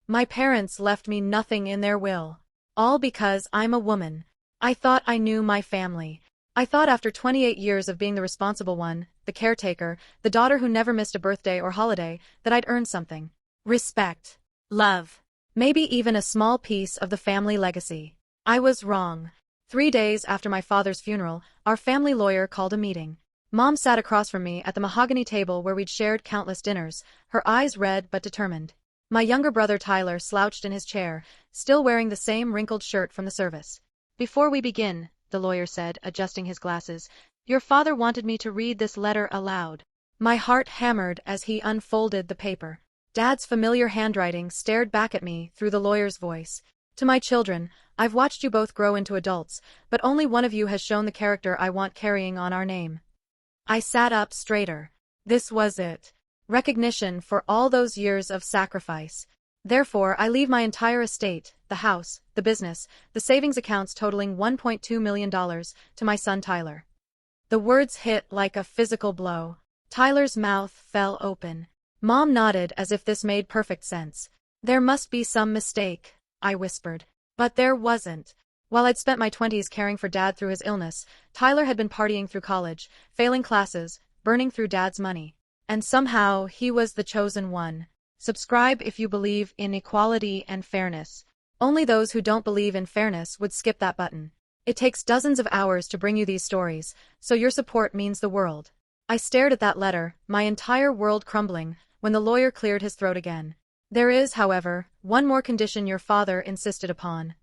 My parents left me nothing in their will. All because I'm a woman. I thought I knew my family. I thought after 28 years of being the responsible one, the caretaker, the daughter who never missed a birthday or holiday, that I'd earned something. Respect. Love. Maybe even a small piece of the family legacy. I was wrong. 3 days after my father's funeral, our family lawyer called a meeting. Mom sat across from me at the mahogany table where we'd shared countless dinners, her eyes red but determined. My younger brother Tyler slouched in his chair, still wearing the same wrinkled shirt from the service. "Before we begin," the lawyer said, adjusting his glasses, "your father wanted me to read this letter aloud." My heart hammered as he unfolded the paper. Dad's familiar handwriting stared back at me through the lawyer's voice. "To my children, I've watched you both grow into adults, but only one of you has shown the character I want carrying on our name." I sat up straighter. This was it. Recognition for all those years of sacrifice. Therefore, I leave my entire estate, the house, the business, the savings accounts totaling $1.2 million, to my son Tyler. The words hit like a physical blow. Tyler's mouth fell open. Mom nodded as if this made perfect sense. "There must be some mistake," I whispered. But there wasn't. While I'd spent my 20s caring for Dad through his illness, Tyler had been partying through college, failing classes, burning through Dad's money. And somehow, he was the chosen one. Subscribe if you believe in equality and fairness. Only those who don't believe in fairness would skip that button. It takes dozens of hours to bring you these stories, so your support means the world. I stared at that letter, my entire world crumbling, when the lawyer cleared his throat again. "There is, however, one more condition your father insisted upon.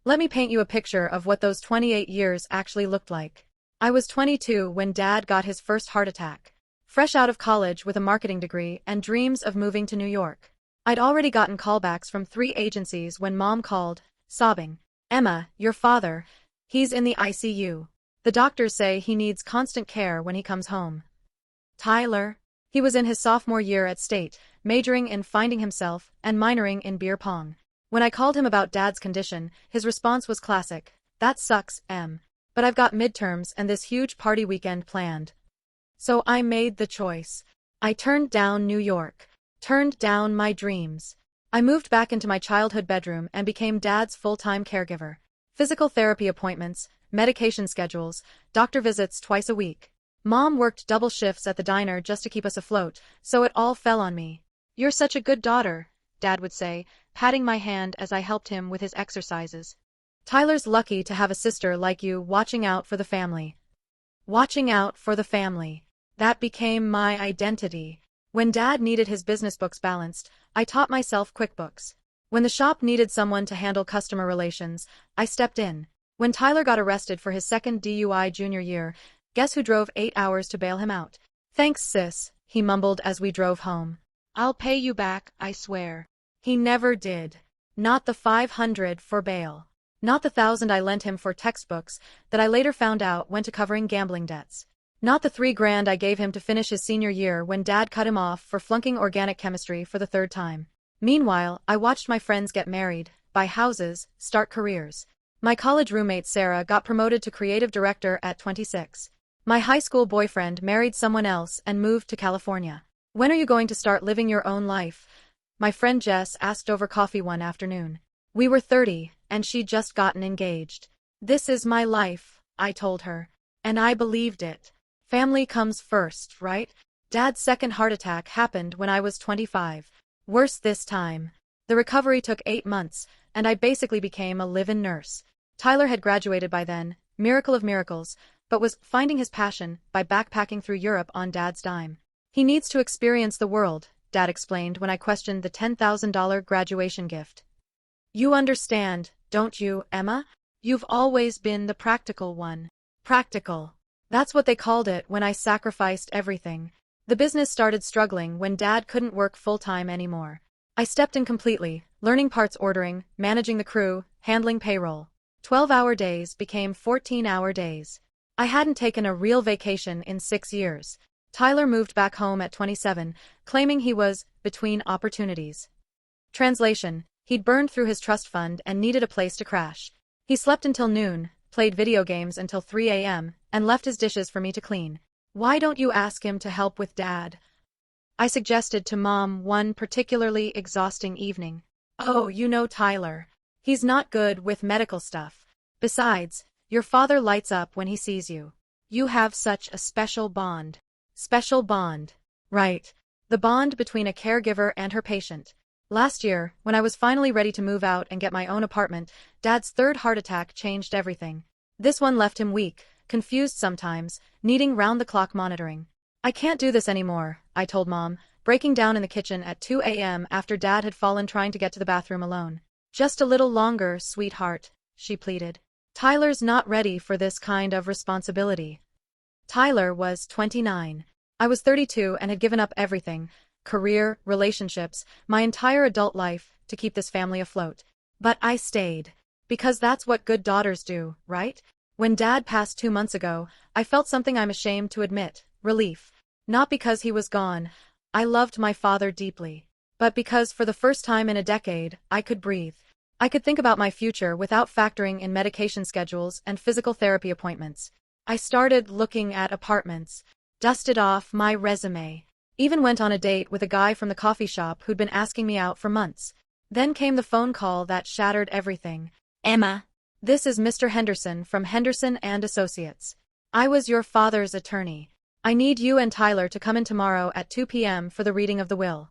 Let me paint you a picture of what those 28 years actually looked like. I was 22 when Dad got his first heart attack. Fresh out of college with a marketing degree and dreams of moving to New York. I'd already gotten callbacks from 3 agencies when Mom called, sobbing. "Emma, your father, he's in the ICU. The doctors say he needs constant care when he comes home." Tyler? He was in his sophomore year at State, majoring in finding himself and minoring in beer pong. When I called him about Dad's condition, his response was classic. "That sucks, Em. But I've got midterms and this huge party weekend planned." So I made the choice. I turned down New York. Turned down my dreams. I moved back into my childhood bedroom and became Dad's full-time caregiver. Physical therapy appointments, medication schedules, doctor visits twice a week. Mom worked double shifts at the diner just to keep us afloat, so it all fell on me. "You're such a good daughter," Dad would say, patting my hand as I helped him with his exercises. "Tyler's lucky to have a sister like you watching out for the family." Watching out for the family. That became my identity. When Dad needed his business books balanced, I taught myself QuickBooks. When the shop needed someone to handle customer relations, I stepped in. When Tyler got arrested for his second DUI junior year, guess who drove 8 hours to bail him out? "Thanks, sis," he mumbled as we drove home. "I'll pay you back, I swear." He never did. Not the $500 for bail. Not the $1,000 I lent him for textbooks that I later found out went to covering gambling debts. Not the $3,000 I gave him to finish his senior year when Dad cut him off for flunking organic chemistry for the 3rd time. Meanwhile, I watched my friends get married, buy houses, start careers. My college roommate Sarah got promoted to creative director at 26. My high school boyfriend married someone else and moved to California. "When are you going to start living your own life?" my friend Jess asked over coffee one afternoon. We were 30, and she'd just gotten engaged. "This is my life," I told her. And I believed it. Family comes first, right? Dad's second heart attack happened when I was 25. Worse this time. The recovery took 8 months, and I basically became a live-in nurse. Tyler had graduated by then, miracle of miracles, but was finding his passion by backpacking through Europe on Dad's dime. "He needs to experience the world," Dad explained when I questioned the $10,000 graduation gift. "You understand, don't you, Emma? You've always been the practical one." Practical. That's what they called it when I sacrificed everything. The business started struggling when Dad couldn't work full-time anymore. I stepped in completely, learning parts ordering, managing the crew, handling payroll. 12-hour days became 14-hour days. I hadn't taken a real vacation in 6 years. Tyler moved back home at 27, claiming he was between opportunities. Translation: he'd burned through his trust fund and needed a place to crash. He slept until noon, played video games until 3 a.m., and left his dishes for me to clean. "Why don't you ask him to help with Dad?" I suggested to Mom one particularly exhausting evening. Oh, you know Tyler. He's not good with medical stuff. Besides, your father lights up when he sees you. You have such a special bond. Special bond. Right. The bond between a caregiver and her patient. Last year, when I was finally ready to move out and get my own apartment, Dad's third heart attack changed everything. This one left him weak, confused sometimes, needing round-the-clock monitoring. I can't do this anymore, I told Mom, breaking down in the kitchen at 2 a.m. after Dad had fallen trying to get to the bathroom alone. Just a little longer, sweetheart, she pleaded. Tyler's not ready for this kind of responsibility. Tyler was 29. I was 32 and had given up everything, career, relationships, my entire adult life, to keep this family afloat. But I stayed. Because that's what good daughters do, right? When Dad passed 2 months ago, I felt something I'm ashamed to admit, relief. Not because he was gone, I loved my father deeply. But because for the first time in a decade, I could breathe. I could think about my future without factoring in medication schedules and physical therapy appointments. I started looking at apartments, dusted off my resume, even went on a date with a guy from the coffee shop who'd been asking me out for months. Then came the phone call that shattered everything. Emma, this is Mr. Henderson from Henderson and Associates. I was your father's attorney. I need you and Tyler to come in tomorrow at 2 p.m. for the reading of the will.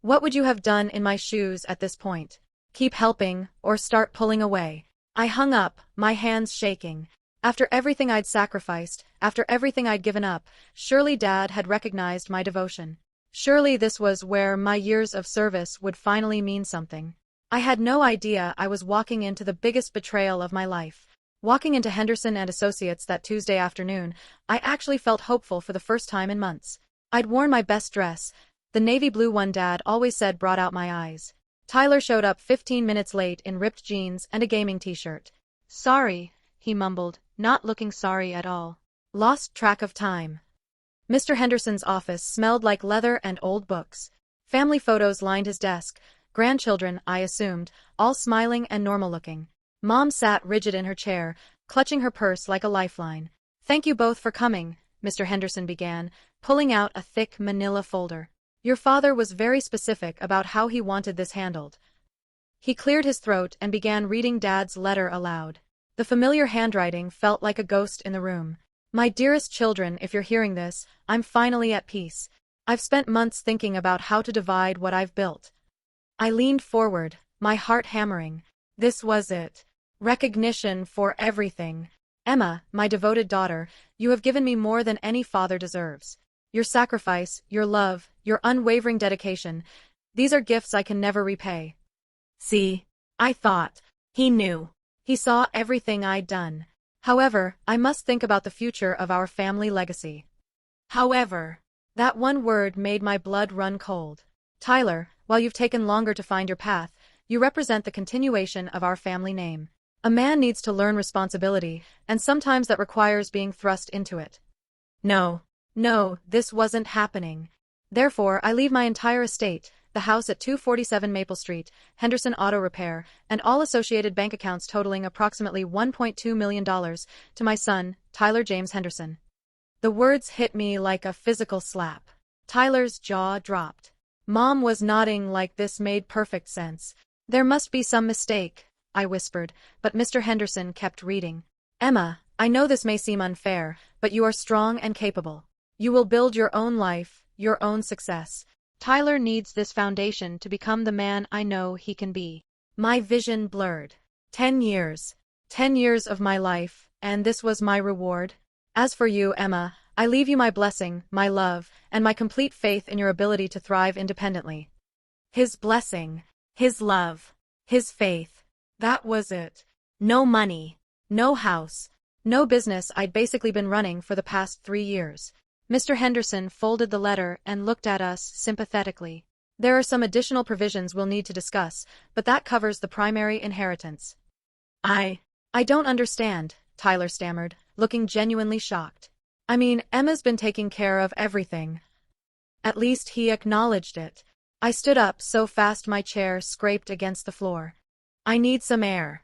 What would you have done in my shoes at this point? Keep helping, or start pulling away? I hung up, my hands shaking. After everything I'd sacrificed, after everything I'd given up, surely Dad had recognized my devotion. Surely this was where my years of service would finally mean something. I had no idea I was walking into the biggest betrayal of my life. Walking into Henderson and Associates that Tuesday afternoon, I actually felt hopeful for the first time in months. I'd worn my best dress, the navy blue one Dad always said brought out my eyes. Tyler showed up 15 minutes late in ripped jeans and a gaming t-shirt. Sorry, he mumbled, not looking sorry at all. Lost track of time. Mr. Henderson's office smelled like leather and old books. Family photos lined his desk, grandchildren, I assumed, all smiling and normal-looking. Mom sat rigid in her chair, clutching her purse like a lifeline. Thank you both for coming, Mr. Henderson began, pulling out a thick manila folder. Your father was very specific about how he wanted this handled. He cleared his throat and began reading Dad's letter aloud. The familiar handwriting felt like a ghost in the room. My dearest children, if you're hearing this, I'm finally at peace. I've spent months thinking about how to divide what I've built. I leaned forward, my heart hammering. This was it. Recognition for everything. Emma, my devoted daughter, you have given me more than any father deserves. Your sacrifice, your love, your unwavering dedication, these are gifts I can never repay. See, I thought. He knew. He saw everything I'd done. However, I must think about the future of our family legacy. However, that one word made my blood run cold. Tyler, while you've taken longer to find your path, you represent the continuation of our family name. A man needs to learn responsibility, and sometimes that requires being thrust into it. No, this wasn't happening. Therefore, I leave my entire estate, the house at 247 Maple Street, Henderson Auto Repair, and all associated bank accounts totaling approximately $1.2 million, to my son, Tyler James Henderson. The words hit me like a physical slap. Tyler's jaw dropped. Mom was nodding like this made perfect sense. There must be some mistake, I whispered, but Mr. Henderson kept reading. Emma, I know this may seem unfair, but you are strong and capable. You will build your own life, your own success. Tyler needs this foundation to become the man I know he can be. My vision blurred. 10 years. 10 years of my life, and this was my reward. As for you, Emma, I leave you my blessing, my love, and my complete faith in your ability to thrive independently. His blessing, his love, his faith. That was it. No money, no house, no business I'd basically been running for the past 3 years. Mr. Henderson folded the letter and looked at us sympathetically. There are some additional provisions we'll need to discuss, but that covers the primary inheritance. I don't understand, Tyler stammered, looking genuinely shocked. I mean, Emma's been taking care of everything. At least he acknowledged it. I stood up so fast my chair scraped against the floor. I need some air.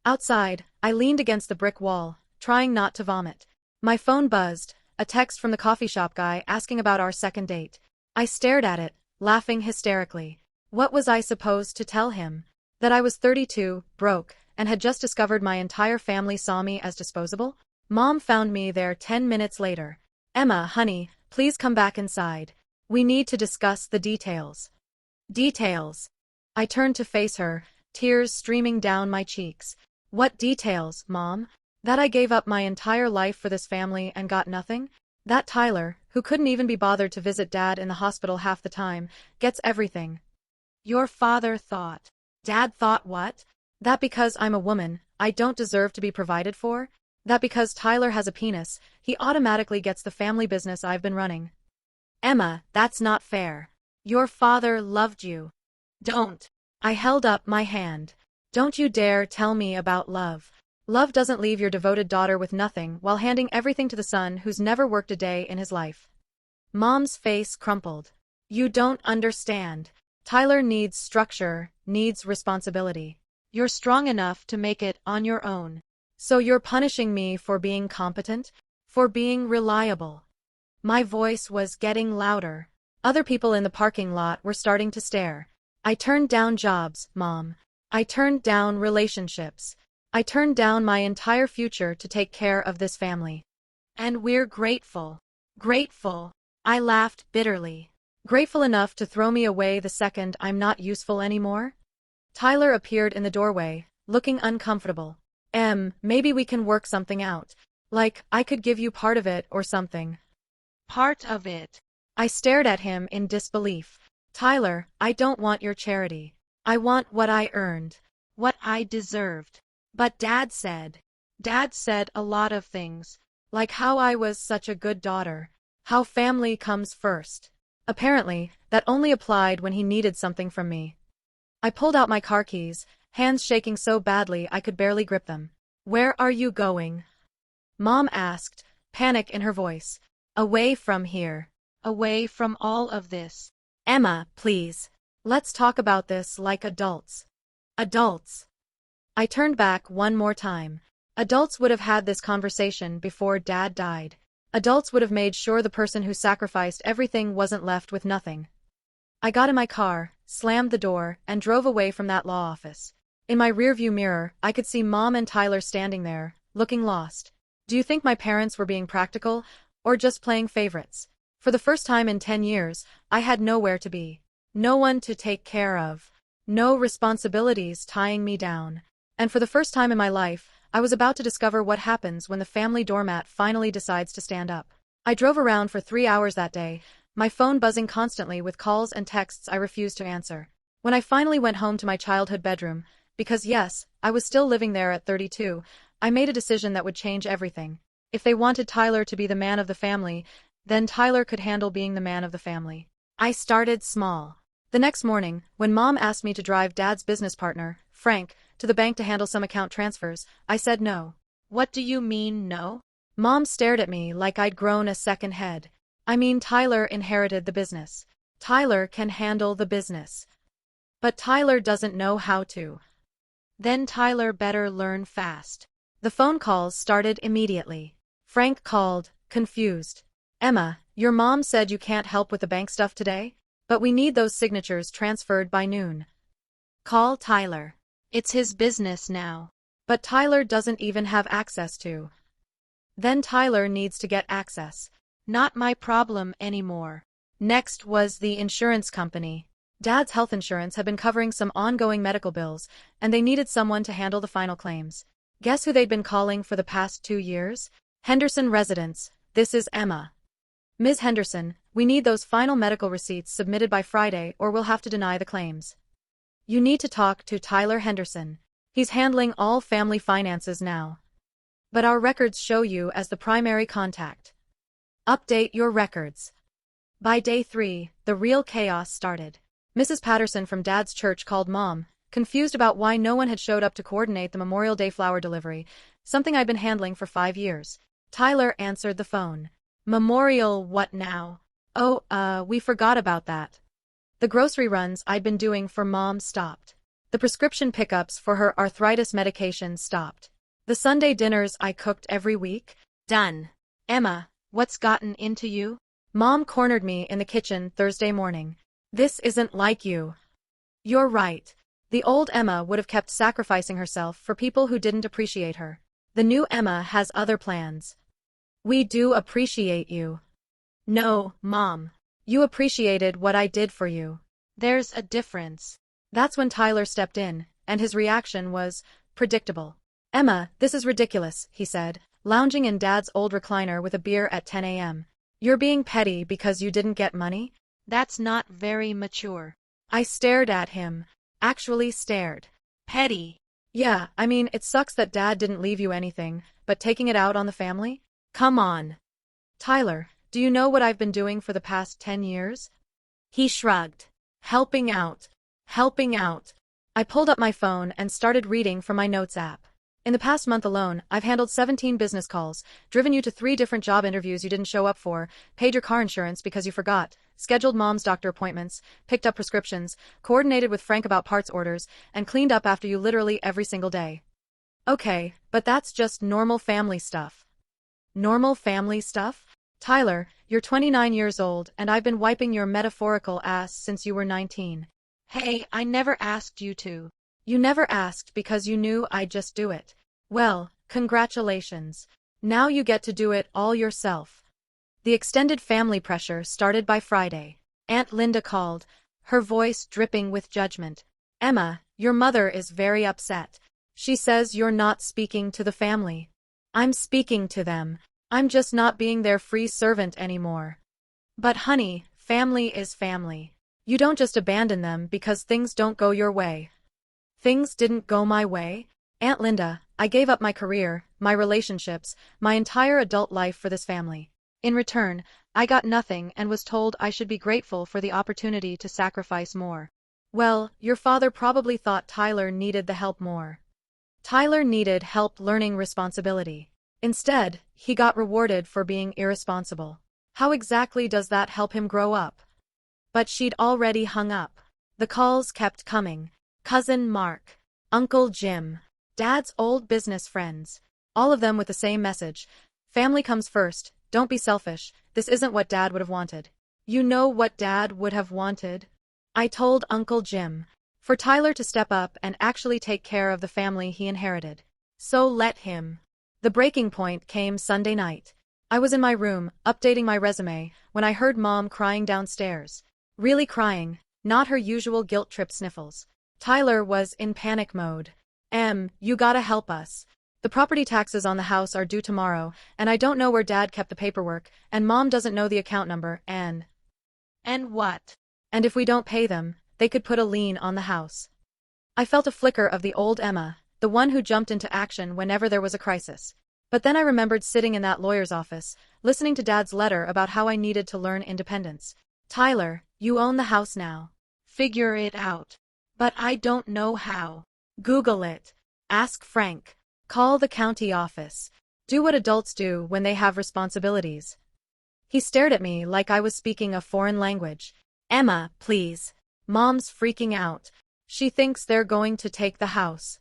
Outside, I leaned against the brick wall, trying not to vomit. My phone buzzed. A text from the coffee shop guy asking about our second date. I stared at it, laughing hysterically. What was I supposed to tell him? That I was 32, broke, and had just discovered my entire family saw me as disposable? Mom found me there 10 minutes later. Emma, honey, please come back inside. We need to discuss the details. Details. I turned to face her, tears streaming down my cheeks. What details, Mom? That I gave up my entire life for this family and got nothing? That Tyler, who couldn't even be bothered to visit Dad in the hospital half the time, gets everything. Your father thought. Dad thought what? That because I'm a woman, I don't deserve to be provided for? That because Tyler has a penis, he automatically gets the family business I've been running? Emma, that's not fair. Your father loved you. Don't. I held up my hand. Don't you dare tell me about love. Love doesn't leave your devoted daughter with nothing while handing everything to the son who's never worked a day in his life. Mom's face crumpled. You don't understand. Tyler needs structure, needs responsibility. You're strong enough to make it on your own. So you're punishing me for being competent? For being reliable? My voice was getting louder. Other people in the parking lot were starting to stare. I turned down jobs, Mom. I turned down relationships. I turned down my entire future to take care of this family. And we're grateful. Grateful. I laughed bitterly. Grateful enough to throw me away the second I'm not useful anymore? Tyler appeared in the doorway, looking uncomfortable. Maybe we can work something out. Like, I could give you part of it or something. Part of it? I stared at him in disbelief. Tyler, I don't want your charity. I want what I earned. What I deserved. But Dad said a lot of things. Like how I was such a good daughter. How family comes first. Apparently, that only applied when he needed something from me. I pulled out my car keys, hands shaking so badly I could barely grip them. Where are you going? Mom asked, panic in her voice. Away from here. Away from all of this. Emma, please. Let's talk about this like adults. Adults. I turned back one more time. Adults would have had this conversation before Dad died. Adults would have made sure the person who sacrificed everything wasn't left with nothing. I got in my car, slammed the door, and drove away from that law office. In my rearview mirror, I could see Mom and Tyler standing there, looking lost. Do you think my parents were being practical, or just playing favorites? For the first time in 10 years, I had nowhere to be. No one to take care of. No responsibilities tying me down. And for the first time in my life, I was about to discover what happens when the family doormat finally decides to stand up. I drove around for 3 hours that day, my phone buzzing constantly with calls and texts I refused to answer. When I finally went home to my childhood bedroom, because yes, I was still living there at 32, I made a decision that would change everything. If they wanted Tyler to be the man of the family, then Tyler could handle being the man of the family. I started small. The next morning, when Mom asked me to drive Dad's business partner, Frank, to the bank to handle some account transfers, I said no. What do you mean no? Mom stared at me like I'd grown a second head. I mean Tyler inherited the business. Tyler can handle the business. But Tyler doesn't know how to. Then Tyler better learn fast. The phone calls started immediately. Frank called, confused. Emma, your mom said you can't help with the bank stuff today? But we need those signatures transferred by noon. Call Tyler. It's his business now. But Tyler doesn't even have access to. Then Tyler needs to get access. Not my problem anymore. Next was the insurance company. Dad's health insurance had been covering some ongoing medical bills, and they needed someone to handle the final claims. Guess who they'd been calling for the past 2 years? Henderson Residence. This is Emma. Ms. Henderson, we need those final medical receipts submitted by Friday or we'll have to deny the claims. You need to talk to Tyler Henderson. He's handling all family finances now. But our records show you as the primary contact. Update your records. By day 3, the real chaos started. Mrs. Patterson from Dad's church called Mom, confused about why no one had showed up to coordinate the Memorial Day flower delivery, something I'd been handling for 5 years. Tyler answered the phone. Memorial what now? Oh, we forgot about that. The grocery runs I'd been doing for Mom stopped. The prescription pickups for her arthritis medication stopped. The Sunday dinners I cooked every week? Done. Emma, what's gotten into you? Mom cornered me in the kitchen Thursday morning. This isn't like you. You're right. The old Emma would have kept sacrificing herself for people who didn't appreciate her. The new Emma has other plans. We do appreciate you. No, Mom. You appreciated what I did for you. There's a difference. That's when Tyler stepped in, and his reaction was predictable. Emma, this is ridiculous, he said, lounging in Dad's old recliner with a beer at 10 a.m. You're being petty because you didn't get money? That's not very mature. I stared at him. Actually stared. Petty. Yeah, I mean, it sucks that Dad didn't leave you anything, but taking it out on the family? Come on. Tyler, do you know what I've been doing for the past 10 years? He shrugged. Helping out. Helping out. I pulled up my phone and started reading from my notes app. In the past month alone, I've handled 17 business calls, driven you to 3 different job interviews you didn't show up for, paid your car insurance because you forgot, scheduled Mom's doctor appointments, picked up prescriptions, coordinated with Frank about parts orders, and cleaned up after you literally every single day. Okay, but that's just normal family stuff. Normal family stuff? Tyler, you're 29 years old and I've been wiping your metaphorical ass since you were 19. Hey, I never asked you to. You never asked because you knew I'd just do it. Well, congratulations. Now you get to do it all yourself. The extended family pressure started by Friday. Aunt Linda called, her voice dripping with judgment. Emma, your mother is very upset. She says you're not speaking to the family. I'm speaking to them. I'm just not being their free servant anymore. But honey, family is family. You don't just abandon them because things don't go your way. Things didn't go my way? Aunt Linda, I gave up my career, my relationships, my entire adult life for this family. In return, I got nothing and was told I should be grateful for the opportunity to sacrifice more. Well, your father probably thought Tyler needed the help more. Tyler needed help learning responsibility. Instead, he got rewarded for being irresponsible. How exactly does that help him grow up? But she'd already hung up. The calls kept coming. Cousin Mark, Uncle Jim, Dad's old business friends, all of them with the same message. Family comes first, don't be selfish, this isn't what Dad would have wanted. You know what Dad would have wanted? I told Uncle Jim. For Tyler to step up and actually take care of the family he inherited. So let him. The breaking point came Sunday night. I was in my room, updating my resume, when I heard Mom crying downstairs. Really crying, not her usual guilt-trip sniffles. Tyler was in panic mode. You gotta help us. The property taxes on the house are due tomorrow, and I don't know where Dad kept the paperwork, and Mom doesn't know the account number, and what? And if we don't pay them, they could put a lien on the house. I felt a flicker of the old Emma, the one who jumped into action whenever there was a crisis. But then I remembered sitting in that lawyer's office, listening to Dad's letter about how I needed to learn independence. Tyler, you own the house now. Figure it out. But I don't know how. Google it. Ask Frank. Call the county office. Do what adults do when they have responsibilities. He stared at me like I was speaking a foreign language. Emma, please. Mom's freaking out. She thinks they're going to take the house.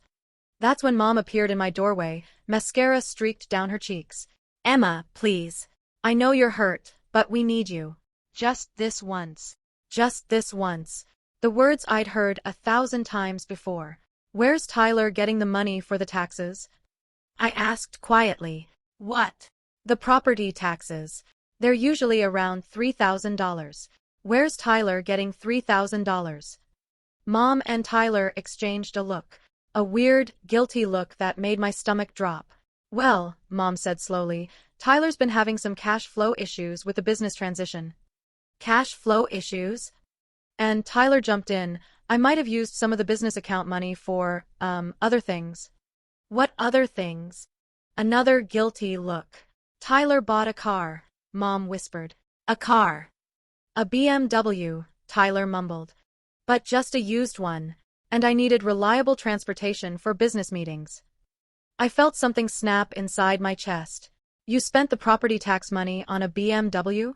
That's when Mom appeared in my doorway, mascara streaked down her cheeks. Emma, please. I know you're hurt, but we need you. Just this once. Just this once. The words I'd heard 1,000 times before. Where's Tyler getting the money for the taxes? I asked quietly. What? The property taxes. They're usually around $3,000. Where's Tyler getting $3,000? Mom and Tyler exchanged a look. A weird, guilty look that made my stomach drop. Well, Mom said slowly, Tyler's been having some cash flow issues with the business transition. Cash flow issues? And Tyler jumped in. I might have used some of the business account money for, other things. What other things? Another guilty look. Tyler bought a car, Mom whispered. A car. A BMW, Tyler mumbled. But just a used one, and I needed reliable transportation for business meetings. I felt something snap inside my chest. You spent the property tax money on a BMW?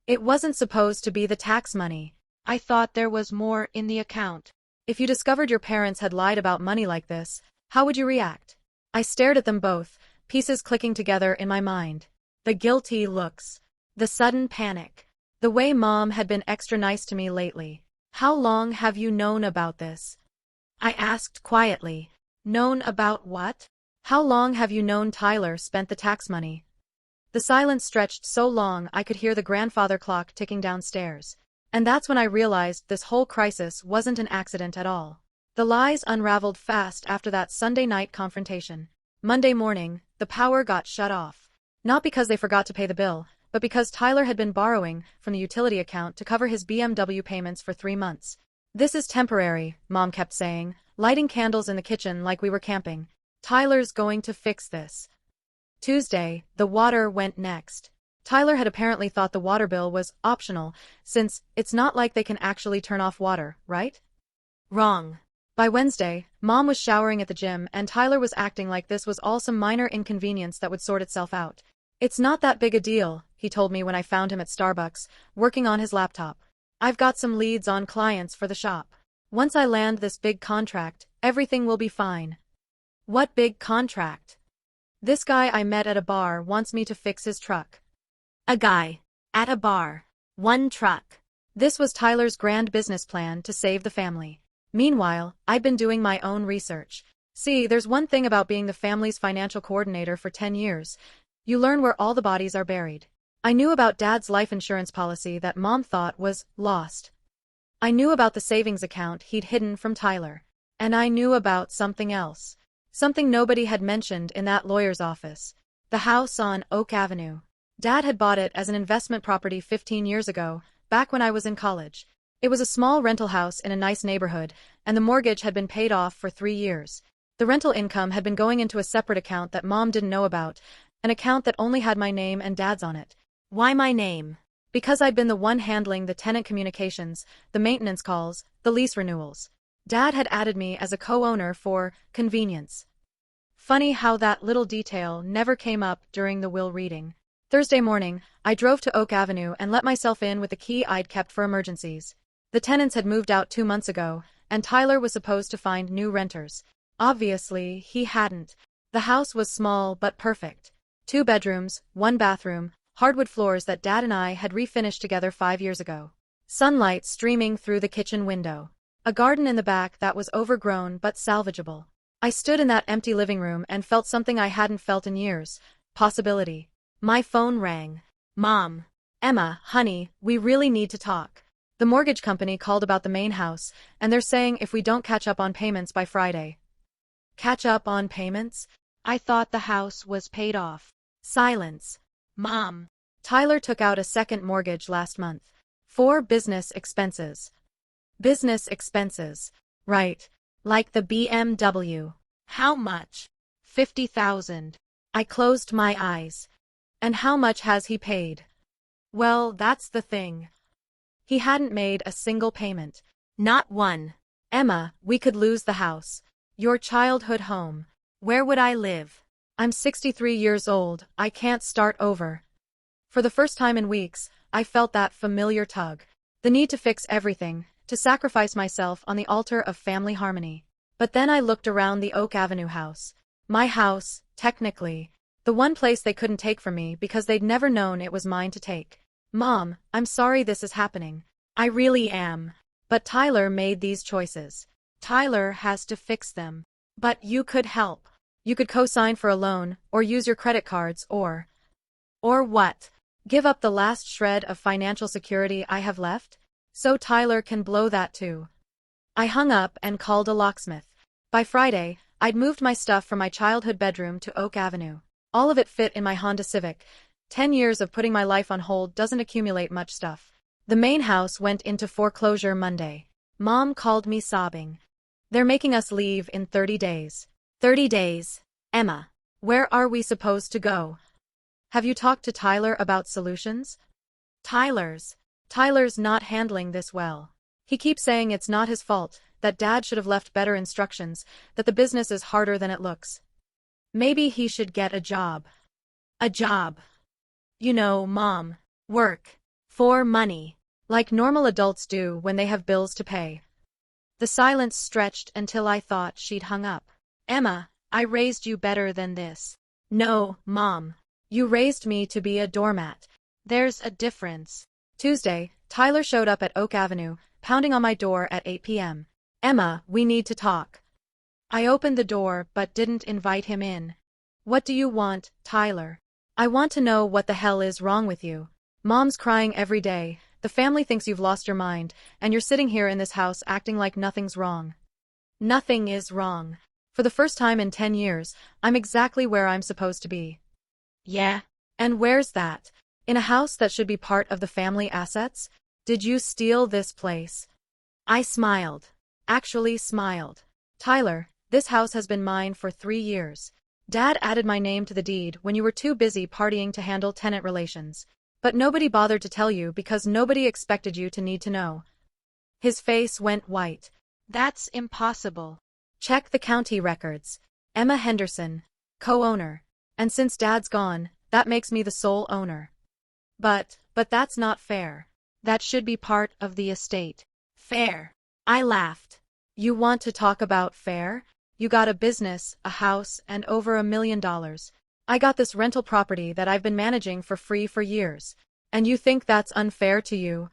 It wasn't supposed to be the tax money. I thought there was more in the account. If you discovered your parents had lied about money like this, how would you react? I stared at them both, pieces clicking together in my mind. The guilty looks. The sudden panic. The way Mom had been extra nice to me lately. How long have you known about this? I asked quietly. Known about what? How long have you known Tyler spent the tax money? The silence stretched so long I could hear the grandfather clock ticking downstairs. And that's when I realized this whole crisis wasn't an accident at all. The lies unraveled fast after that Sunday night confrontation. Monday morning, the power got shut off. Not because they forgot to pay the bill, but because Tyler had been borrowing from the utility account to cover his BMW payments for 3 months. This is temporary, Mom kept saying, lighting candles in the kitchen like we were camping. Tyler's going to fix this. Tuesday, the water went next. Tyler had apparently thought the water bill was optional, since it's not like they can actually turn off water, right? Wrong. By Wednesday, Mom was showering at the gym and Tyler was acting like this was all some minor inconvenience that would sort itself out. It's not that big a deal, he told me when I found him at Starbucks, working on his laptop. I've got some leads on clients for the shop. Once I land this big contract, everything will be fine. What big contract? This guy I met at a bar wants me to fix his truck. A guy. At a bar. One truck. This was Tyler's grand business plan to save the family. Meanwhile, I'd been doing my own research. See, there's one thing about being the family's financial coordinator for 10 years. You learn where all the bodies are buried. I knew about Dad's life insurance policy that Mom thought was lost. I knew about the savings account he'd hidden from Tyler. And I knew about something else. Something nobody had mentioned in that lawyer's office. The house on Oak Avenue. Dad had bought it as an investment property 15 years ago, back when I was in college. It was a small rental house in a nice neighborhood, and the mortgage had been paid off for 3 years. The rental income had been going into a separate account that Mom didn't know about, an account that only had my name and Dad's on it. Why my name? Because I'd been the one handling the tenant communications, the maintenance calls, the lease renewals. Dad had added me as a co-owner for convenience. Funny how that little detail never came up during the will reading. Thursday morning, I drove to Oak Avenue and let myself in with the key I'd kept for emergencies. The tenants had moved out 2 months ago, and Tyler was supposed to find new renters. Obviously, he hadn't. The house was small but perfect. 2 bedrooms, 1 bathroom, hardwood floors that Dad and I had refinished together 5 years ago. Sunlight streaming through the kitchen window. A garden in the back that was overgrown but salvageable. I stood in that empty living room and felt something I hadn't felt in years. Possibility. My phone rang. Mom. Emma, honey, we really need to talk. The mortgage company called about the main house, and they're saying if we don't catch up on payments by Friday. Catch up on payments? I thought the house was paid off. Silence. Mom. Tyler took out a second mortgage last month. For business expenses. Business expenses. Right. Like the BMW. How much? 50,000. I closed my eyes. And how much has he paid? Well, that's the thing. He hadn't made a single payment. Not one. Emma, we could lose the house. Your childhood home. Where would I live? I'm 63 years old, I can't start over. For the first time in weeks, I felt that familiar tug. The need to fix everything, to sacrifice myself on the altar of family harmony. But then I looked around the Oak Avenue house. My house, technically. The one place they couldn't take from me because they'd never known it was mine to take. Mom, I'm sorry this is happening. I really am. But Tyler made these choices. Tyler has to fix them. But you could help. You could co-sign for a loan, or use your credit cards, or what? Give up the last shred of financial security I have left? So Tyler can blow that too. I hung up and called a locksmith. By Friday, I'd moved my stuff from my childhood bedroom to Oak Avenue. All of it fit in my Honda Civic. 10 years of putting my life on hold doesn't accumulate much stuff. The main house went into foreclosure Monday. Mom called me sobbing. They're making us leave in 30 days. 30 days. Emma. Where are we supposed to go? Have you talked to Tyler about solutions? Tyler's not handling this well. He keeps saying it's not his fault, that Dad should have left better instructions, that the business is harder than it looks. Maybe he should get a job. A job. You know, Mom. Work. For money. Like normal adults do when they have bills to pay. The silence stretched until I thought she'd hung up. Emma, I raised you better than this. No, Mom. You raised me to be a doormat. There's a difference. Tuesday, Tyler showed up at Oak Avenue, pounding on my door at 8 p.m. Emma, we need to talk. I opened the door but didn't invite him in. What do you want, Tyler? I want to know what the hell is wrong with you. Mom's crying every day, the family thinks you've lost your mind, and you're sitting here in this house acting like nothing's wrong. Nothing is wrong. For the first time in 10 years, I'm exactly where I'm supposed to be. Yeah? And where's that? In a house that should be part of the family assets? Did you steal this place? I smiled. Actually smiled. Tyler, this house has been mine for 3 years. Dad added my name to the deed when you were too busy partying to handle tenant relations. But nobody bothered to tell you because nobody expected you to need to know. His face went white. That's impossible. Check the county records. Emma Henderson, co-owner. And since Dad's gone, that makes me the sole owner. But that's not fair. That should be part of the estate. Fair. I laughed. You want to talk about fair? You got a business, a house, and over $1 million. I got this rental property that I've been managing for free for years. And you think that's unfair to you?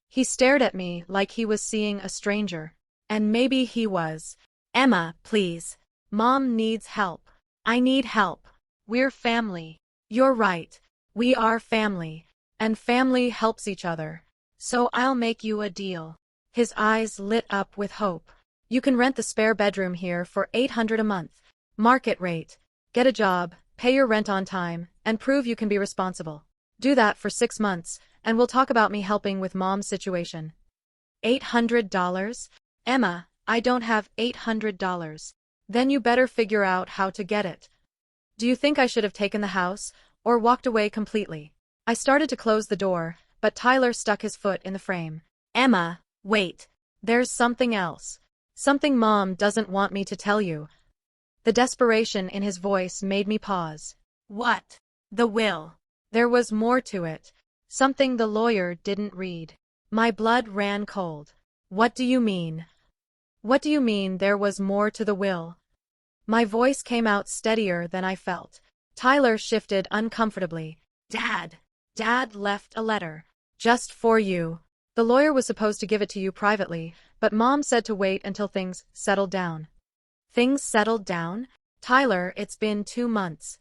He stared at me like he was seeing a stranger. And maybe he was. Emma, please. Mom needs help. I need help. We're family. You're right. We are family. And family helps each other. So I'll make you a deal. His eyes lit up with hope. You can rent the spare bedroom here for $800 a month. Market rate. Get a job, pay your rent on time, and prove you can be responsible. Do that for 6 months, and we'll talk about me helping with Mom's situation. $800? Emma, I don't have $800. Then you better figure out how to get it. Do you think I should have taken the house, or walked away completely? I started to close the door, but Tyler stuck his foot in the frame. Emma, wait. There's something else. Something Mom doesn't want me to tell you. The desperation in his voice made me pause. What? The will. There was more to it. Something the lawyer didn't read. My blood ran cold. What do you mean? What do you mean there was more to the will? My voice came out steadier than I felt. Tyler shifted uncomfortably. Dad left a letter. Just for you. The lawyer was supposed to give it to you privately, but Mom said to wait until things settled down. Things settled down? Tyler, it's been 2 months.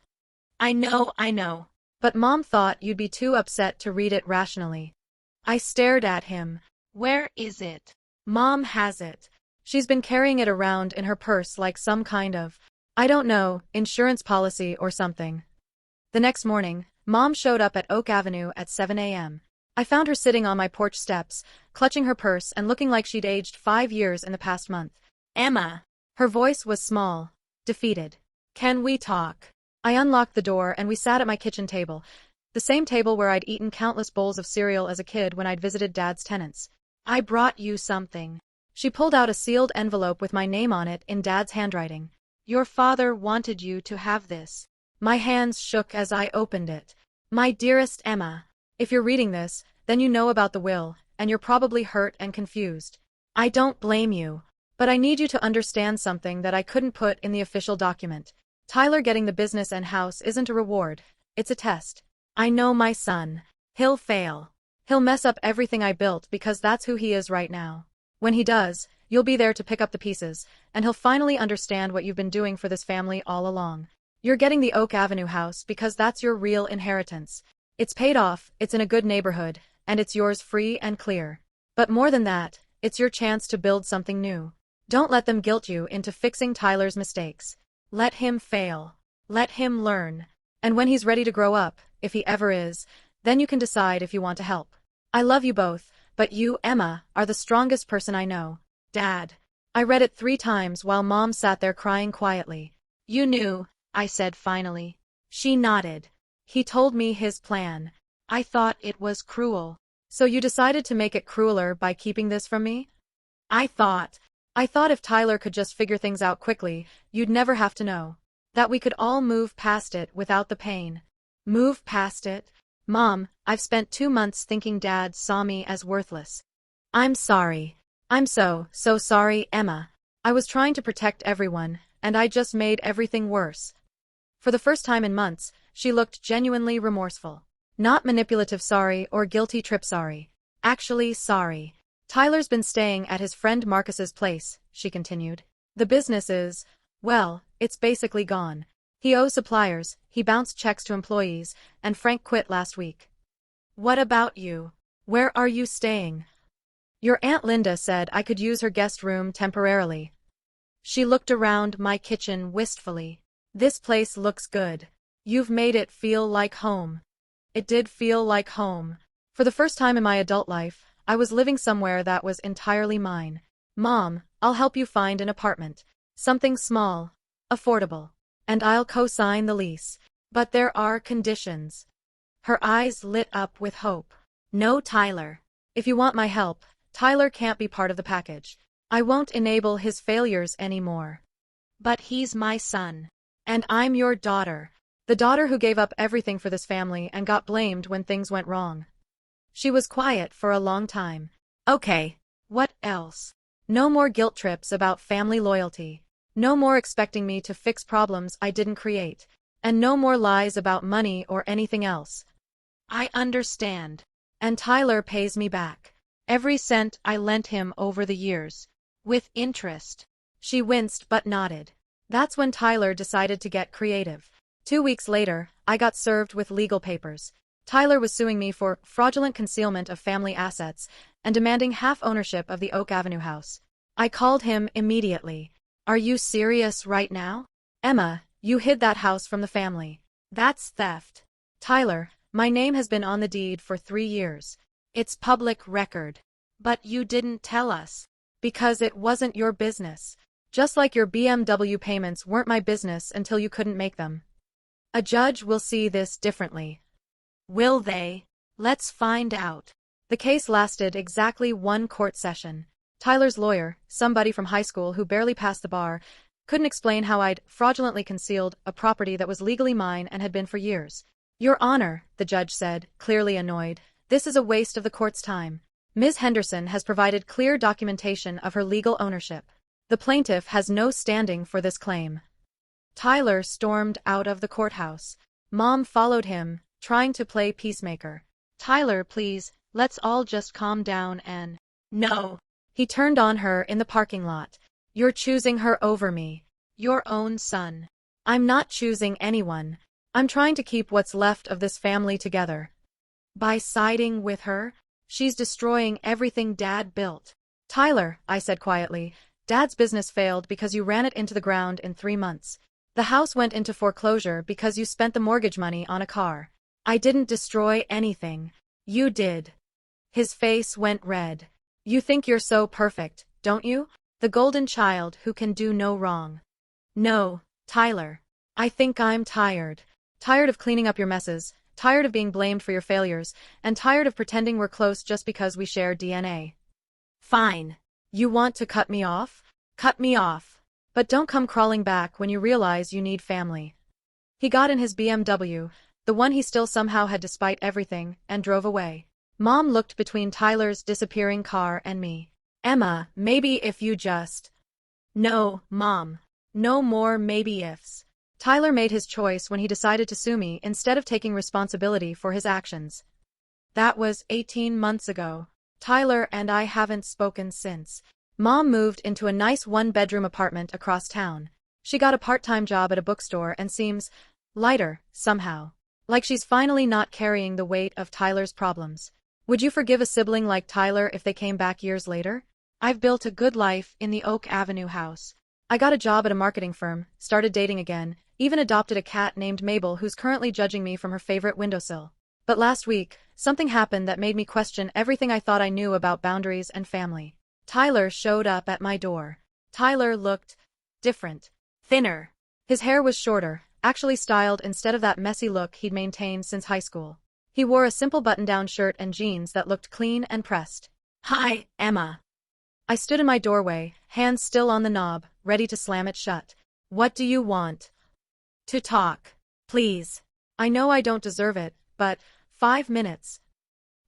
I know. But Mom thought you'd be too upset to read it rationally. I stared at him. Where is it? Mom has it. She's been carrying it around in her purse like some kind of, I don't know, insurance policy or something. The next morning, Mom showed up at Oak Avenue at 7 a.m. I found her sitting on my porch steps, clutching her purse and looking like she'd aged 5 years in the past month. Emma. Her voice was small, defeated. Can we talk? I unlocked the door and we sat at my kitchen table, the same table where I'd eaten countless bowls of cereal as a kid when I'd visited Dad's tenants. I brought you something. She pulled out a sealed envelope with my name on it in Dad's handwriting. Your father wanted you to have this. My hands shook as I opened it. My dearest Emma. If you're reading this, then you know about the will, and you're probably hurt and confused. I don't blame you. But I need you to understand something that I couldn't put in the official document. Tyler getting the business and house isn't a reward. It's a test. I know my son. He'll fail. He'll mess up everything I built because that's who he is right now. When he does, you'll be there to pick up the pieces, and he'll finally understand what you've been doing for this family all along. You're getting the Oak Avenue house because that's your real inheritance. It's paid off, it's in a good neighborhood, and it's yours free and clear. But more than that, it's your chance to build something new. Don't let them guilt you into fixing Tyler's mistakes. Let him fail. Let him learn. And when he's ready to grow up, if he ever is, then you can decide if you want to help. I love you both, but you, Emma, are the strongest person I know. Dad. I read it 3 times while Mom sat there crying quietly. You knew, I said finally. She nodded. He told me his plan. I thought it was cruel. So you decided to make it crueler by keeping this from me? I thought if Tyler could just figure things out quickly, you'd never have to know. That we could all move past it without the pain. Move past it? Mom, I've spent 2 months thinking Dad saw me as worthless. I'm sorry. I'm so sorry, Emma. I was trying to protect everyone, and I just made everything worse. For the first time in months, she looked genuinely remorseful. Not manipulative sorry or guilty trip sorry. Actually sorry. Tyler's been staying at his friend Marcus's place, she continued. The business is, well, it's basically gone. He owes suppliers, he bounced checks to employees, and Frank quit last week. What about you? Where are you staying? Your Aunt Linda said I could use her guest room temporarily. She looked around my kitchen wistfully. This place looks good. You've made it feel like home. It did feel like home. For the first time in my adult life, I was living somewhere that was entirely mine. Mom, I'll help you find an apartment. Something small, affordable. And I'll co-sign the lease. But there are conditions. Her eyes lit up with hope. No, Tyler. If you want my help, Tyler can't be part of the package. I won't enable his failures anymore. But he's my son. And I'm your daughter. The daughter who gave up everything for this family and got blamed when things went wrong. She was quiet for a long time. Okay, what else? No more guilt trips about family loyalty. No more expecting me to fix problems I didn't create. And no more lies about money or anything else. I understand. And Tyler pays me back. Every cent I lent him over the years. With interest. She winced but nodded. That's when Tyler decided to get creative. 2 weeks later, I got served with legal papers. Tyler was suing me for fraudulent concealment of family assets and demanding half ownership of the Oak Avenue house. I called him immediately. Are you serious right now? Emma, you hid that house from the family. That's theft. Tyler, my name has been on the deed for 3 years. It's public record. But you didn't tell us. Because it wasn't your business. Just like your BMW payments weren't my business until you couldn't make them. A judge will see this differently. Will they? Let's find out. The case lasted exactly 1 court session. Tyler's lawyer, somebody from high school who barely passed the bar, couldn't explain how I'd fraudulently concealed a property that was legally mine and had been for years. Your Honor, the judge said, clearly annoyed, this is a waste of the court's time. Ms. Henderson has provided clear documentation of her legal ownership. The plaintiff has no standing for this claim. Tyler stormed out of the courthouse. Mom followed him, trying to play peacemaker. Tyler, please, let's all just calm down and… No. He turned on her in the parking lot. You're choosing her over me. Your own son. I'm not choosing anyone. I'm trying to keep what's left of this family together. By siding with her, she's destroying everything Dad built. Tyler, I said quietly, Dad's business failed because you ran it into the ground in 3 months. The house went into foreclosure because you spent the mortgage money on a car. I didn't destroy anything. You did. His face went red. You think you're so perfect, don't you? The golden child who can do no wrong. No, Tyler. I think I'm tired. Tired of cleaning up your messes, tired of being blamed for your failures, and tired of pretending we're close just because we share DNA. Fine. You want to cut me off? Cut me off. But don't come crawling back when you realize you need family. He got in his BMW, the one he still somehow had despite everything, and drove away. Mom looked between Tyler's disappearing car and me. Emma, maybe if you just… No, Mom. No more maybe-ifs. Tyler made his choice when he decided to sue me instead of taking responsibility for his actions. That was 18 months ago. Tyler and I haven't spoken since. Mom moved into a nice 1-bedroom apartment across town. She got a part-time job at a bookstore and seems lighter, somehow. Like she's finally not carrying the weight of Tyler's problems. Would you forgive a sibling like Tyler if they came back years later? I've built a good life in the Oak Avenue house. I got a job at a marketing firm, started dating again, even adopted a cat named Mabel who's currently judging me from her favorite windowsill. But last week, something happened that made me question everything I thought I knew about boundaries and family. Tyler showed up at my door. Tyler looked different. Thinner. His hair was shorter, actually styled instead of that messy look he'd maintained since high school. He wore a simple button-down shirt and jeans that looked clean and pressed. Hi, Emma. I stood in my doorway, hands still on the knob, ready to slam it shut. What do you want? To talk. Please. I know I don't deserve it, but 5 minutes.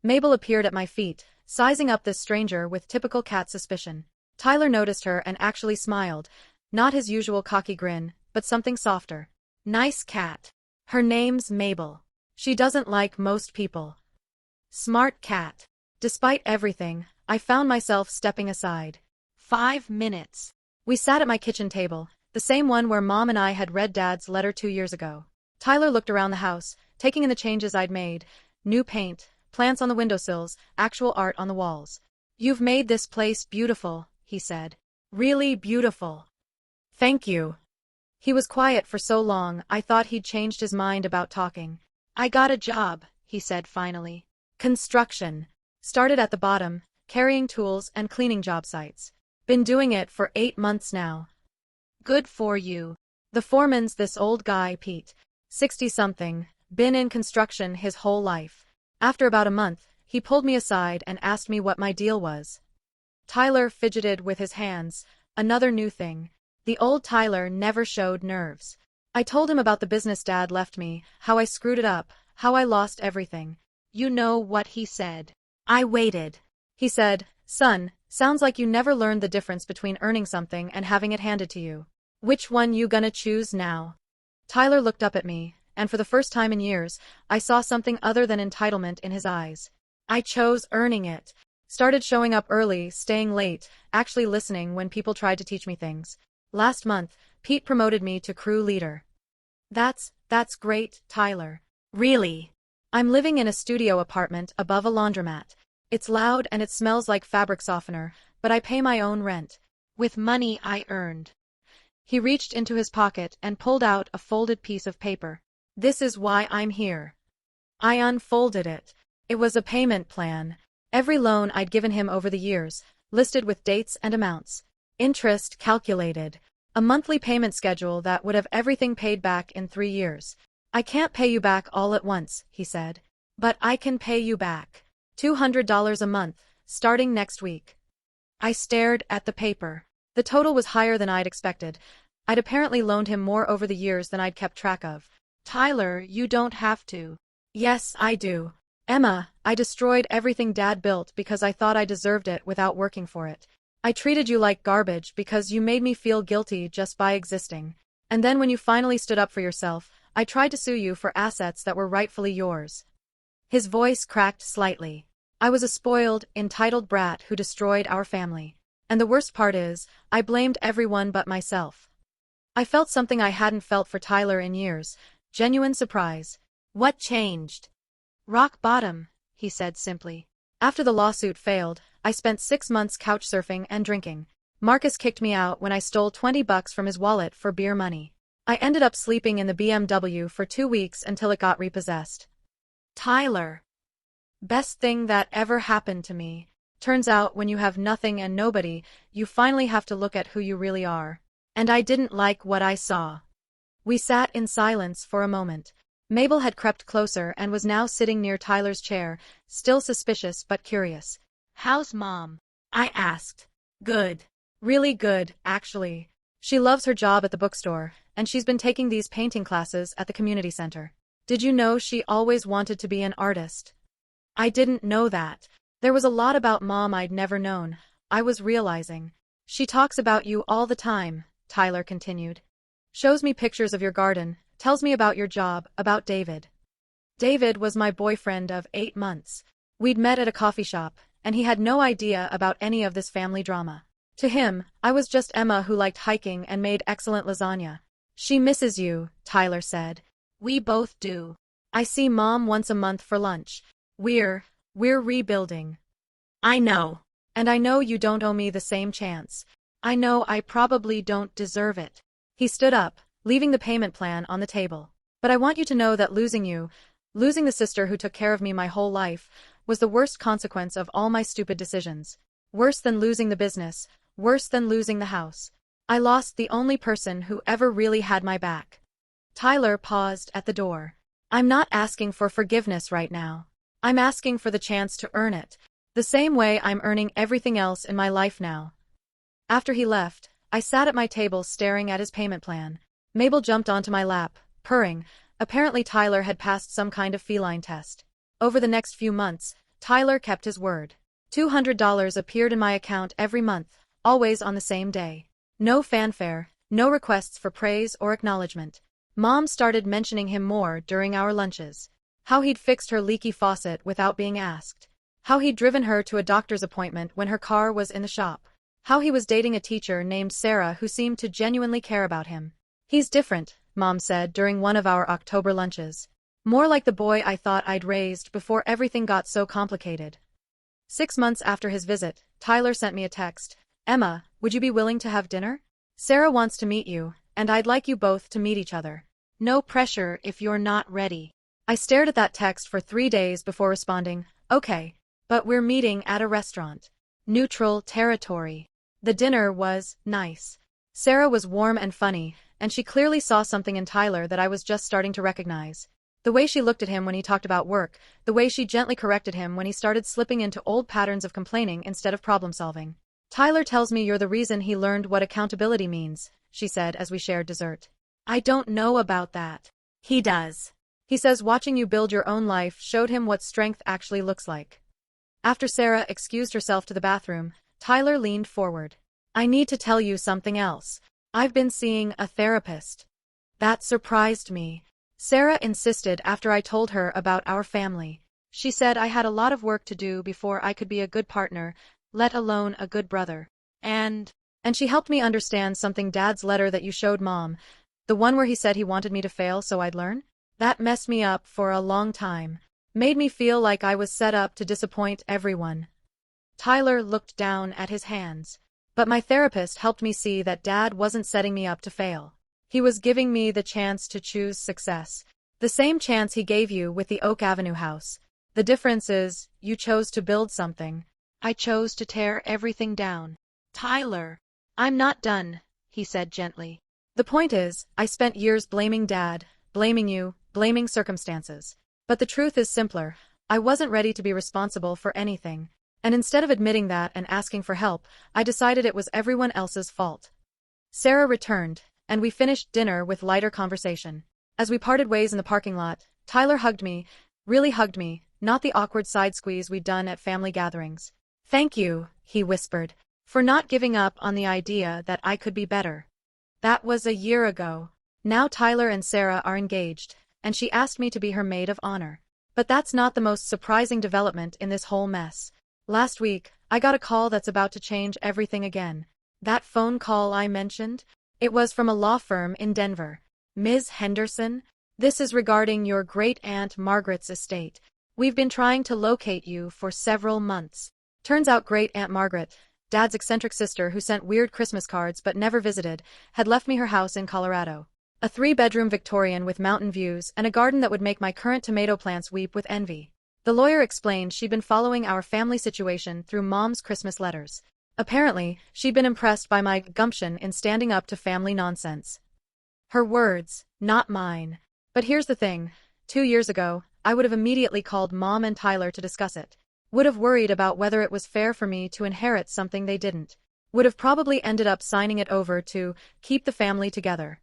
Mabel appeared at my feet, sizing up this stranger with typical cat suspicion. Tyler noticed her and actually smiled, not his usual cocky grin, but something softer. Nice cat. Her name's Mabel. She doesn't like most people. Smart cat. Despite everything, I found myself stepping aside. 5 minutes. We sat at my kitchen table, the same one where Mom and I had read Dad's letter 2 years ago. Tyler looked around the house, taking in the changes I'd made. New paint, plants on the windowsills, actual art on the walls. "You've made this place beautiful," he said. "Really beautiful." "Thank you." He was quiet for so long I thought he'd changed his mind about talking. "I got a job," he said finally. "Construction. Started at the bottom, carrying tools and cleaning job sites. Been doing it for 8 months now." "Good for you." "The foreman's this old guy, Pete. 60-something, been in construction his whole life. After about a month, he pulled me aside and asked me what my deal was." Tyler fidgeted with his hands. Another new thing. The old Tyler never showed nerves. I told him about the business Dad left me, how I screwed it up, how I lost everything. You know what he said. I waited. He said, "Son, sounds like you never learned the difference between earning something and having it handed to you. Which one you gonna choose now?" Tyler looked up at me, and for the first time in years, I saw something other than entitlement in his eyes. "I chose earning it. Started showing up early, staying late, actually listening when people tried to teach me things. Last month, Pete promoted me to crew leader." That's great, Tyler." "Really?" "I'm living in a studio apartment above a laundromat. It's loud and it smells like fabric softener, but I pay my own rent. With money I earned." He reached into his pocket and pulled out a folded piece of paper. "This is why I'm here." I unfolded it. It was a payment plan. Every loan I'd given him over the years, listed with dates and amounts. Interest calculated. A monthly payment schedule that would have everything paid back in 3 years. "I can't pay you back all at once," he said. "But I can pay you back. $200 a month, starting next week." I stared at the paper. The total was higher than I'd expected. I'd apparently loaned him more over the years than I'd kept track of. "Tyler, you don't have to." "Yes, I do. Emma, I destroyed everything Dad built because I thought I deserved it without working for it. I treated you like garbage because you made me feel guilty just by existing. And then when you finally stood up for yourself, I tried to sue you for assets that were rightfully yours." His voice cracked slightly. "I was a spoiled, entitled brat who destroyed our family. And the worst part is, I blamed everyone but myself." I felt something I hadn't felt for Tyler in years. Genuine surprise. "What changed?" "Rock bottom," he said simply. "After the lawsuit failed, I spent 6 months couch surfing and drinking. Marcus kicked me out when I stole $20 from his wallet for beer money. I ended up sleeping in the BMW for 2 weeks until it got repossessed." "Tyler." "Best thing that ever happened to me. Turns out when you have nothing and nobody, you finally have to look at who you really are. And I didn't like what I saw." We sat in silence for a moment. Mabel had crept closer and was now sitting near Tyler's chair, still suspicious but curious. "How's Mom?" I asked. "Good. Really good, actually. She loves her job at the bookstore, and she's been taking these painting classes at the community center. Did you know she always wanted to be an artist?" I didn't know that. There was a lot about Mom I'd never known, I was realizing. "She talks about you all the time," Tyler continued. "Shows me pictures of your garden, tells me about your job, about David. David was my boyfriend of 8 months. We'd met at a coffee shop, and he had no idea about any of this family drama. To him, I was just Emma who liked hiking and made excellent lasagna." "She misses you," Tyler said. "We both do. I see Mom once a month for lunch. We're rebuilding." "I know. And I know you don't owe me the same chance. I know I probably don't deserve it." He stood up, leaving the payment plan on the table. "But I want you to know that losing you, losing the sister who took care of me my whole life, was the worst consequence of all my stupid decisions. Worse than losing the business, worse than losing the house. I lost the only person who ever really had my back." Tyler paused at the door. "I'm not asking for forgiveness right now. I'm asking for the chance to earn it, the same way I'm earning everything else in my life now." After he left, I sat at my table staring at his payment plan. Mabel jumped onto my lap, purring. Apparently Tyler had passed some kind of feline test. Over the next few months, Tyler kept his word. $200 appeared in my account every month, always on the same day. No fanfare, no requests for praise or acknowledgement. Mom started mentioning him more during our lunches. How he'd fixed her leaky faucet without being asked. How he'd driven her to a doctor's appointment when her car was in the shop. How he was dating a teacher named Sarah who seemed to genuinely care about him. He's different, Mom said during one of our October lunches. More like the boy I thought I'd raised before everything got so complicated. 6 months after his visit, Tyler sent me a text. Emma, would you be willing to have dinner? Sarah wants to meet you, and I'd like you both to meet each other. No pressure if you're not ready. I stared at that text for 3 days before responding, okay, but we're meeting at a restaurant. Neutral territory. The dinner was nice. Sarah was warm and funny, and she clearly saw something in Tyler that I was just starting to recognize. The way she looked at him when he talked about work, the way she gently corrected him when he started slipping into old patterns of complaining instead of problem-solving. Tyler tells me you're the reason he learned what accountability means, she said as we shared dessert. I don't know about that. He does. He says watching you build your own life showed him what strength actually looks like. After Sarah excused herself to the bathroom, Tyler leaned forward. I need to tell you something else. I've been seeing a therapist. That surprised me. Sarah insisted after I told her about our family. She said I had a lot of work to do before I could be a good partner, let alone a good brother. And she helped me understand something Dad's letter that you showed Mom, the one where he said he wanted me to fail so I'd learn? That messed me up for a long time. Made me feel like I was set up to disappoint everyone. Tyler looked down at his hands. But my therapist helped me see that Dad wasn't setting me up to fail. He was giving me the chance to choose success. The same chance he gave you with the Oak Avenue house. The difference is, you chose to build something. I chose to tear everything down. Tyler. I'm not done, he said gently. The point is, I spent years blaming Dad, blaming you, blaming circumstances. But the truth is simpler. I wasn't ready to be responsible for anything. And instead of admitting that and asking for help, I decided it was everyone else's fault. Sarah returned, and we finished dinner with lighter conversation. As we parted ways in the parking lot, Tyler hugged me, really hugged me, not the awkward side squeeze we'd done at family gatherings. Thank you, he whispered, for not giving up on the idea that I could be better. That was a year ago. Now Tyler and Sarah are engaged, and she asked me to be her maid of honor. But that's not the most surprising development in this whole mess. Last week, I got a call that's about to change everything again. That phone call I mentioned? It was from a law firm in Denver. Ms. Henderson, this is regarding your great-aunt Margaret's estate. We've been trying to locate you for several months. Turns out great-aunt Margaret, Dad's eccentric sister who sent weird Christmas cards but never visited, had left me her house in Colorado. A 3-bedroom Victorian with mountain views and a garden that would make my current tomato plants weep with envy. The lawyer explained she'd been following our family situation through Mom's Christmas letters. Apparently, she'd been impressed by my gumption in standing up to family nonsense. Her words, not mine. But here's the thing. 2 years ago, I would have immediately called Mom and Tyler to discuss it. Would have worried about whether it was fair for me to inherit something they didn't. Would have probably ended up signing it over to keep the family together.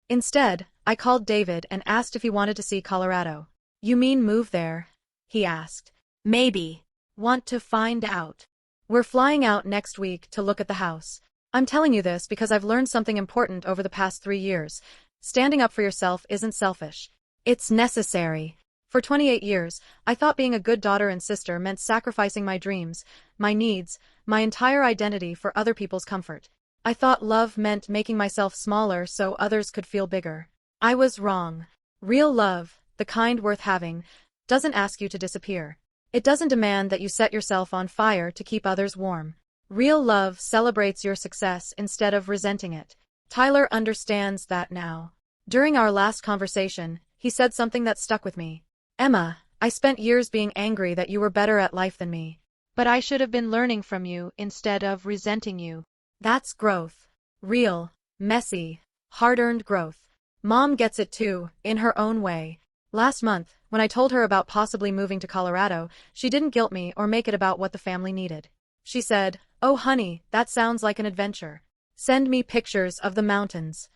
Instead, I called David and asked if he wanted to see Colorado. You mean move there? He asked. Maybe. Want to find out. We're flying out next week to look at the house. I'm telling you this because I've learned something important over the past 3 years. Standing up for yourself isn't selfish. It's necessary. For 28 years, I thought being a good daughter and sister meant sacrificing my dreams, my needs, my entire identity for other people's comfort. I thought love meant making myself smaller so others could feel bigger. I was wrong. Real love, the kind worth having, doesn't ask you to disappear. It doesn't demand that you set yourself on fire to keep others warm. Real love celebrates your success instead of resenting it. Tyler understands that now. During our last conversation, he said something that stuck with me. Emma, I spent years being angry that you were better at life than me. But I should have been learning from you instead of resenting you. That's growth. Real, messy, hard-earned growth. Mom gets it too, in her own way. Last month, when I told her about possibly moving to Colorado, she didn't guilt me or make it about what the family needed. She said, "Oh honey, that sounds like an adventure. Send me pictures of the mountains."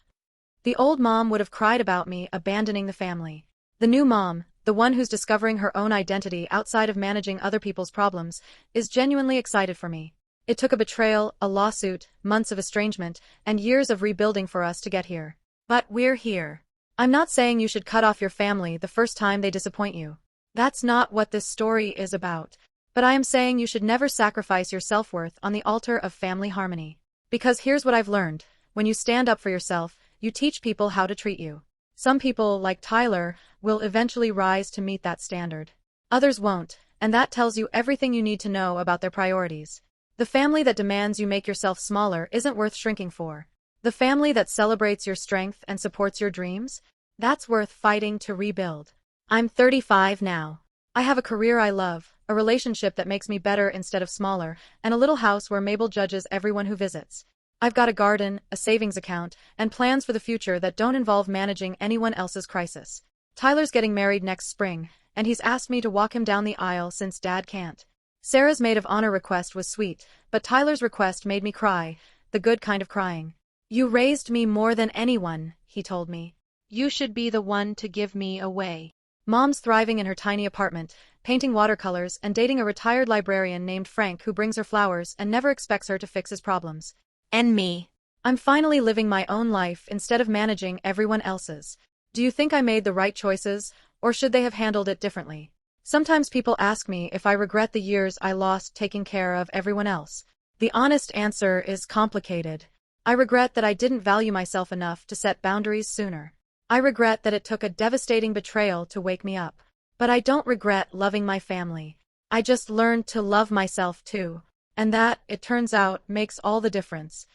The old mom would have cried about me abandoning the family. The new mom, the one who's discovering her own identity outside of managing other people's problems, is genuinely excited for me. It took a betrayal, a lawsuit, months of estrangement, and years of rebuilding for us to get here. But we're here. I'm not saying you should cut off your family the first time they disappoint you. That's not what this story is about. But I am saying you should never sacrifice your self-worth on the altar of family harmony. Because here's what I've learned. When you stand up for yourself, you teach people how to treat you. Some people, like Tyler, will eventually rise to meet that standard. Others won't, and that tells you everything you need to know about their priorities. The family that demands you make yourself smaller isn't worth shrinking for. The family that celebrates your strength and supports your dreams? That's worth fighting to rebuild. I'm 35 now. I have a career I love, a relationship that makes me better instead of smaller, and a little house where Mabel judges everyone who visits. I've got a garden, a savings account, and plans for the future that don't involve managing anyone else's crisis. Tyler's getting married next spring, and he's asked me to walk him down the aisle since Dad can't. Sarah's maid of honor request was sweet, but Tyler's request made me cry, the good kind of crying. You raised me more than anyone, he told me. You should be the one to give me away. Mom's thriving in her tiny apartment, painting watercolors and dating a retired librarian named Frank who brings her flowers and never expects her to fix his problems. And me. I'm finally living my own life instead of managing everyone else's. Do you think I made the right choices, or should they have handled it differently? Sometimes people ask me if I regret the years I lost taking care of everyone else. The honest answer is complicated. I regret that I didn't value myself enough to set boundaries sooner. I regret that it took a devastating betrayal to wake me up. But I don't regret loving my family. I just learned to love myself too. And that, it turns out, makes all the difference.